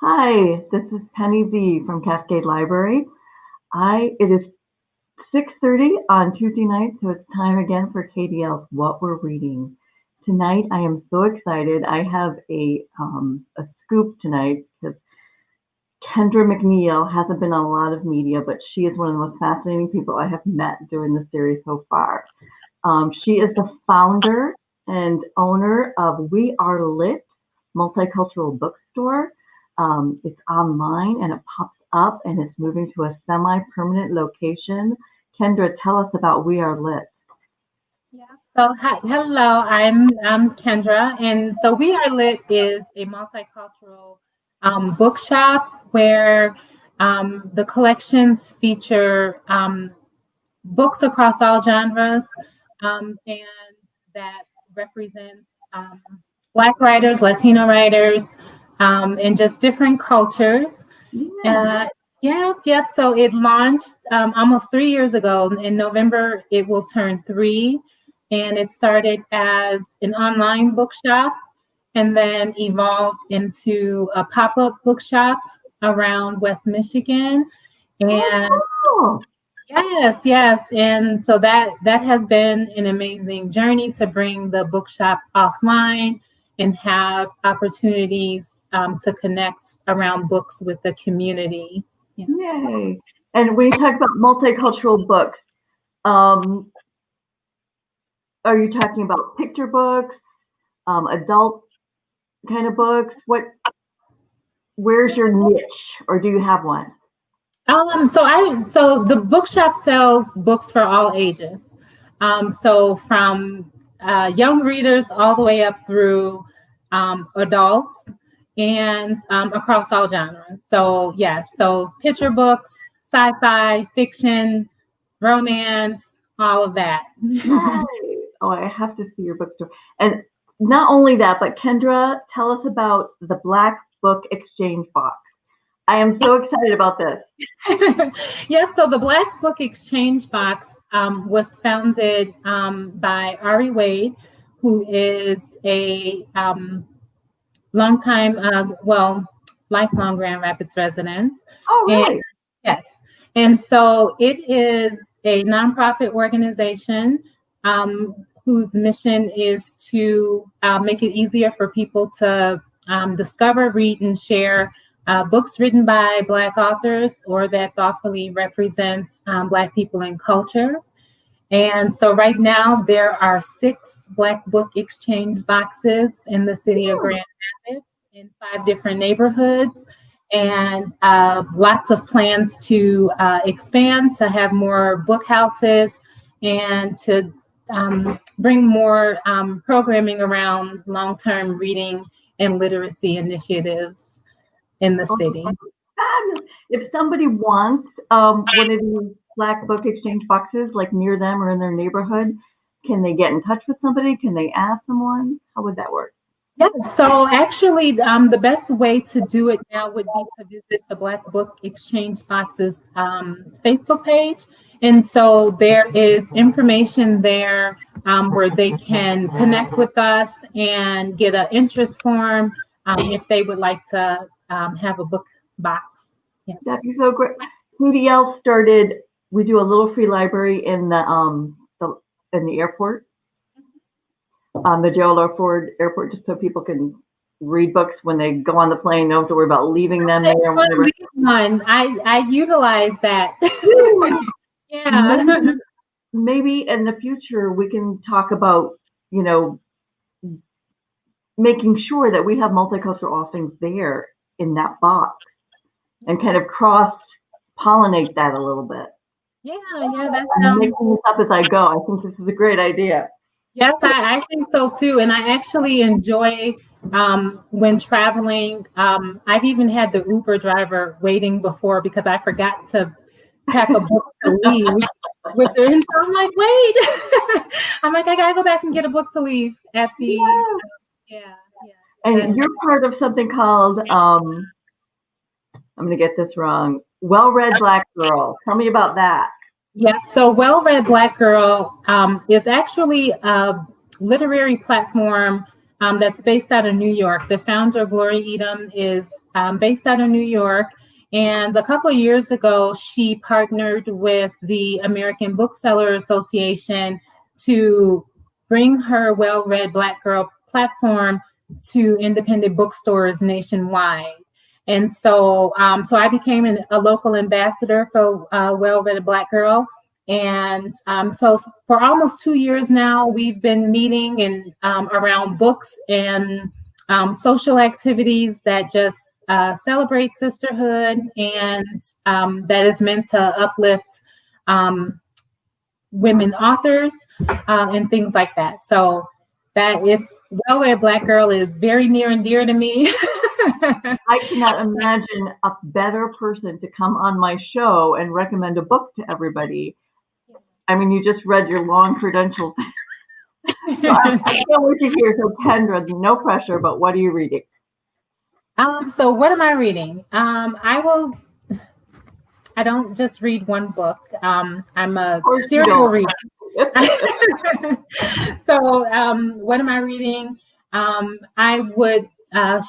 Hi, this is Penny V from Cascade Library. It is 6:30 on Tuesday night, so it's time again for KDL's What We're Reading. Tonight, I am so excited. I have a scoop tonight because Kendra McNeil hasn't been on a lot of media, but she is one of the most fascinating people I have met during the series so far. She is the founder and owner of We Are Lit multicultural bookstore. It's online and it pops up and it's moving to a semi-permanent location. Kendra, tell us about We Are Lit. Yeah. So hello, I'm Kendra, and so We Are Lit is a multicultural bookshop where the collections feature books across all genres, and that represents Black writers, Latino writers, and just different cultures. Yeah. Yep. So it launched almost 3 years ago. In November, it will turn 3. And it started as an online bookshop and then evolved into a pop-up bookshop around West Michigan. And Oh, yes. And so that has been an amazing journey to bring the bookshop offline and have opportunities to connect around books with the community. Yeah. yay. And when you talk about multicultural books, are you talking about picture books, adult kind of books? Where's your niche, or do you have one? So the bookshop sells books for all ages. So from young readers all the way up through adults and across all genres. So yes, so picture books, sci-fi, fiction, romance, all of that. Hi. Oh, I have to see your bookstore. And not only that, but Kendra, tell us about the Black Book Exchange Box. I am so excited about this. Yeah, so the Black Book Exchange Box was founded by Ari Wade, who is a lifelong Grand Rapids resident. Oh, really? Yes. And so it is a nonprofit organization whose mission is to make it easier for people to discover, read, and share books written by Black authors or that thoughtfully represents Black people and culture. And so right now there are 6 Black Book Exchange boxes in the city of Grand Rapids in 5 different neighborhoods, and lots of plans to expand, to have more book houses, and to bring more programming around long-term reading and literacy initiatives in the city. If somebody wants one of these Black Book Exchange boxes, like near them or in their neighborhood, can they get in touch with somebody? Can they ask someone? How would that work? Yeah, so actually, the best way to do it now would be to visit the Black Book Exchange Box's Facebook page. And so there is information there where they can connect with us and get an interest form if they would like to have a book box. Yeah. That'd be so great. KDL started. We do a little free library in the airport. The Gerald Ford Airport, just so people can read books when they go on the plane. Don't have to worry about leaving them there. I utilize that. Yeah. Maybe in the future we can talk about, making sure that we have multicultural offerings there in that box and kind of cross-pollinate that a little bit. Yeah, that's I'm making this up as I go. I think this is a great idea. Yes, I think so too. And I actually enjoy when traveling. I've even had the Uber driver waiting before because I forgot to pack a book to leave with her. And so I'm like, wait. I'm like, I gotta go back and get a book to leave at the yeah. And you're part of something called I'm gonna get this wrong. Well-Read Black Girl. Tell me about that. Yeah, so Well-Read Black Girl is actually a literary platform that's based out of New York. The founder, Gloria Edom, is based out of New York. And a couple of years ago, she partnered with the American Bookseller Association to bring her Well-Read Black Girl platform to independent bookstores nationwide. And so I became a local ambassador for Well-Read Black Girl. And so for almost 2 years now, we've been meeting and around books and social activities that just celebrate sisterhood and that is meant to uplift women authors and things like that. So that it's Well-Read Black Girl is very near and dear to me. I cannot imagine a better person to come on my show and recommend a book to everybody. I mean, you just read your long credentials. So I can't wait to hear. So Kendra, no pressure, but what are you reading? So what am I reading? I don't just read one book. I'm a serial reader. So what am I reading? I would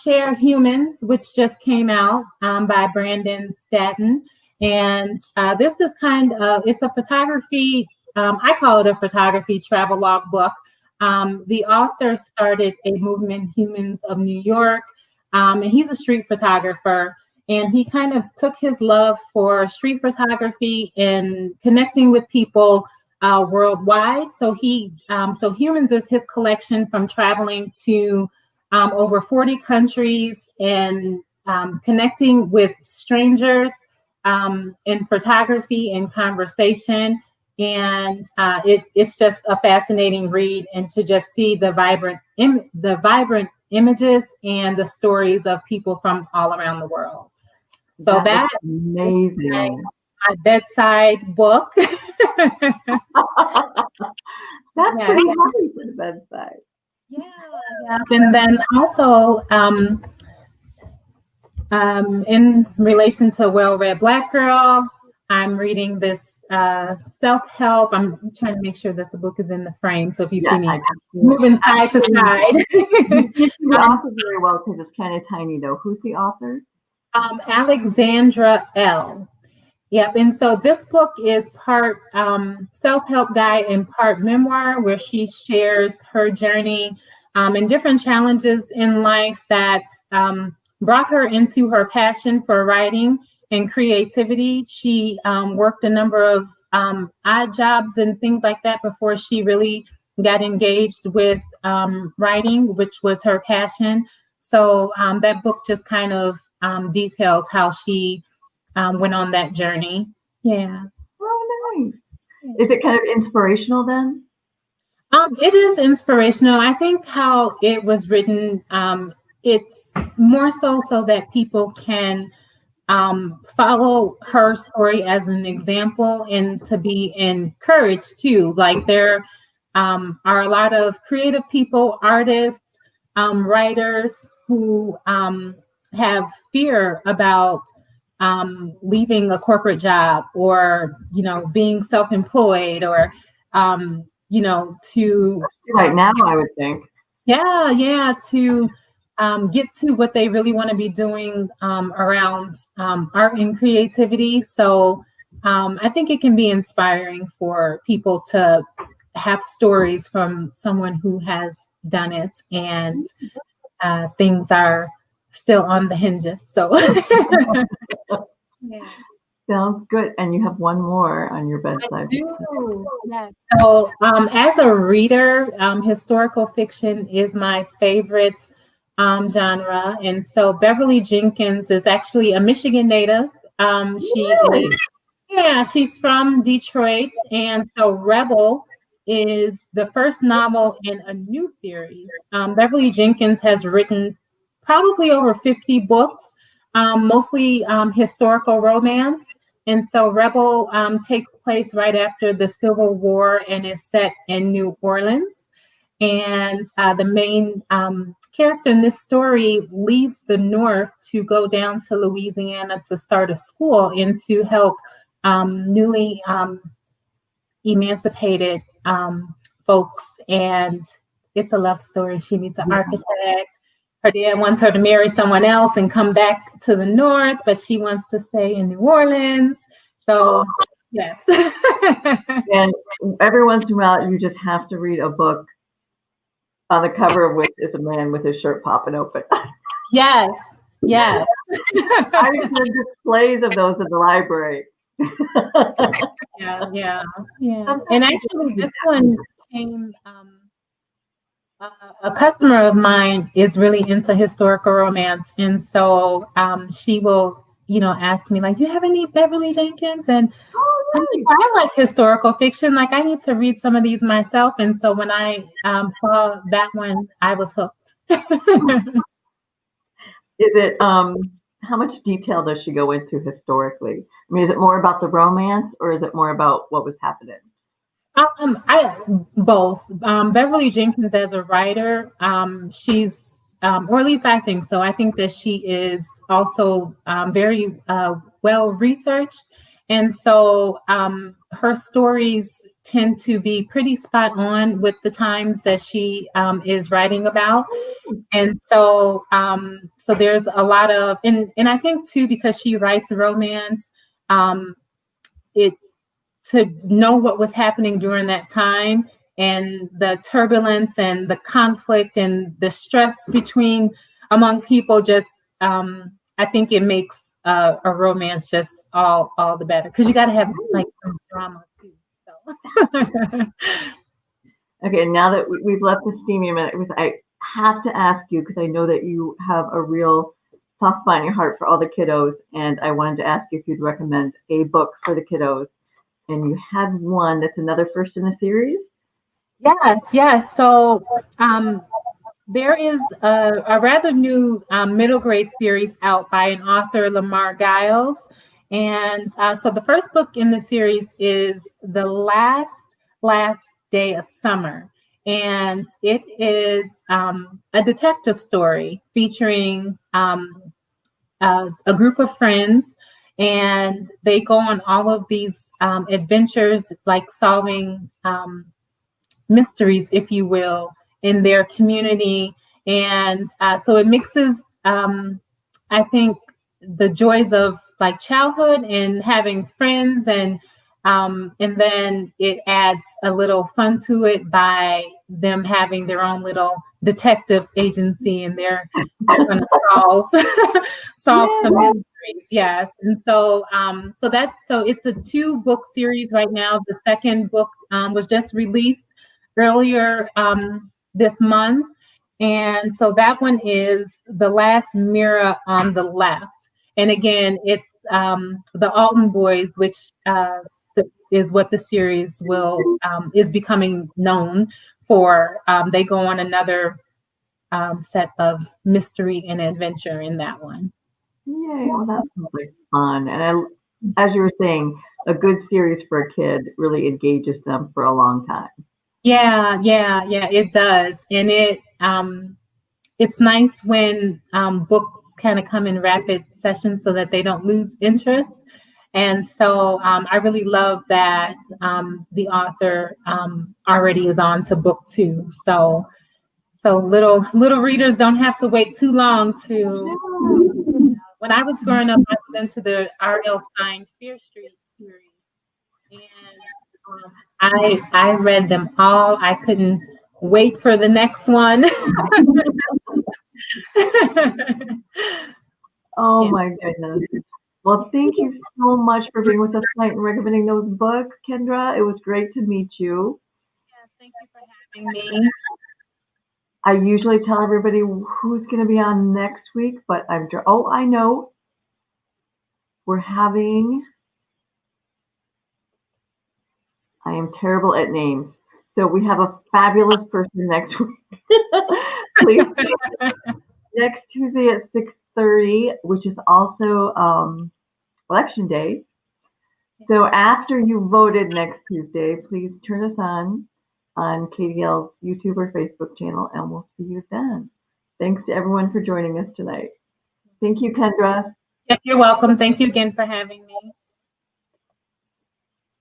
share Humans, which just came out by Brandon Stanton. And this is it's a photography, I call it a photography travelogue book. The author started a movement, Humans of New York, and he's a street photographer. And he kind of took his love for street photography and connecting with people worldwide. So Humans is his collection from traveling to over 40 countries and connecting with strangers in photography and conversation. And it's just a fascinating read, and to just see the vibrant images and the stories of people from all around the world. So that's amazing. My bedside book. That's pretty heavy for the bedside. Yeah. And then also in relation to Well-Read Black Girl, I'm reading this self-help. I'm trying to make sure that the book is in the frame. So if you see me moving side to side. You see the author very well because it's kind of tiny though. Who's the author? Alexandra L. Yep. And so this book is part self-help guide and part memoir, where she shares her journey and different challenges in life that brought her into her passion for writing and creativity. She worked a number of odd jobs and things like that before she really got engaged with writing, which was her passion. So that book just kind of details how she went on that journey. Yeah. Oh, nice. Is it kind of inspirational then? It is inspirational. I think how it was written, it's more so that people can follow her story as an example and to be encouraged too. Like there are a lot of creative people, artists, writers who have fear about leaving a corporate job or, being self-employed or, to right now, I would think. Yeah, to get to what they really want to be doing around art and creativity. So I think it can be inspiring for people to have stories from someone who has done it, and things are still on the hinges. So yeah. Sounds good. And you have one more on your bedside. I do. Yeah. So as a reader, historical fiction is my favorite genre. And so Beverly Jenkins is actually a Michigan native. She's from Detroit. And so Rebel is the first novel in a new series. Beverly Jenkins has written probably over 50 books, mostly historical romance. And so Rebel takes place right after the Civil War and is set in New Orleans. And the main character in this story leaves the North to go down to Louisiana to start a school and to help newly emancipated folks and it's a love story. She meets an architect. Her dad wants her to marry someone else and come back to the north, but she wants to stay in New Orleans. So, yes. And every once in a while, you just have to read a book on the cover of which is a man with his shirt popping open. Yes, yes. I used to have displays of those in the library. Yeah. And actually, this one came. A customer of mine is really into historical romance, and so she will, ask me like, "Do you have any Beverly Jenkins?" And I'm like, I like historical fiction. Like, I need to read some of these myself. And so when I saw that one, I was hooked. Is it how much detail does she go into historically? I mean, is it more about the romance or is it more about what was happening? Both. Beverly Jenkins as a writer, she's, or at least I think so. I think that she is also very well researched. And so her stories tend to be pretty spot on with the times that she is writing about. And so so there's a lot of, and I think too, because she writes romance, it to know what was happening during that time and the turbulence and the conflict and the stress among people, just I think it makes a romance just all the better, because you got to have like some drama too. So. Okay, now that we've left the steamy a minute, I have to ask you, because I know that you have a real soft spot in your heart for all the kiddos, and I wanted to ask you if you'd recommend a book for the kiddos. And you had one that's another first in the series? Yes. So there is a rather new middle grade series out by an author, Lamar Giles. And so the first book in the series is The Last Day of Summer. And it is a detective story featuring a group of friends, and they go on all of these adventures, like solving mysteries, if you will, in their community. And so it mixes, I think, the joys of like childhood and having friends, and then it adds a little fun to it by them having their own little detective agency, and they're going to solve some mysteries. Yes. And so so it's a 2-book series right now. The second book was just released earlier this month. And so that one is The Last Mirror on the Left. And again, it's the Alton Boys, which is what the series is becoming known for. They go on another set of mystery and adventure in that one. Yay, well, that sounds like fun. And as you were saying, a good series for a kid really engages them for a long time. Yeah, it does. And it's nice when books kind of come in rapid sessions so that they don't lose interest. And so I really love that the author already is on to book 2. So little readers don't have to wait too long to. When I was growing up, I was into the R.L. Stine Fear Street series, and I read them all. I couldn't wait for the next one. Oh my goodness. Well, thank you so much for being with us tonight and recommending those books, Kendra. It was great to meet you. Yes, thank you for having me. I usually tell everybody who's going to be on next week, but I know. I am terrible at names. So we have a fabulous person next week. Please, next Tuesday at 6:30, which is also Election Day. So after you voted next Tuesday, please turn us on KDL's YouTube or Facebook channel, and we'll see you then. Thanks to everyone for joining us tonight. Thank you, Kendra. Yes, you're welcome. Thank you again for having me.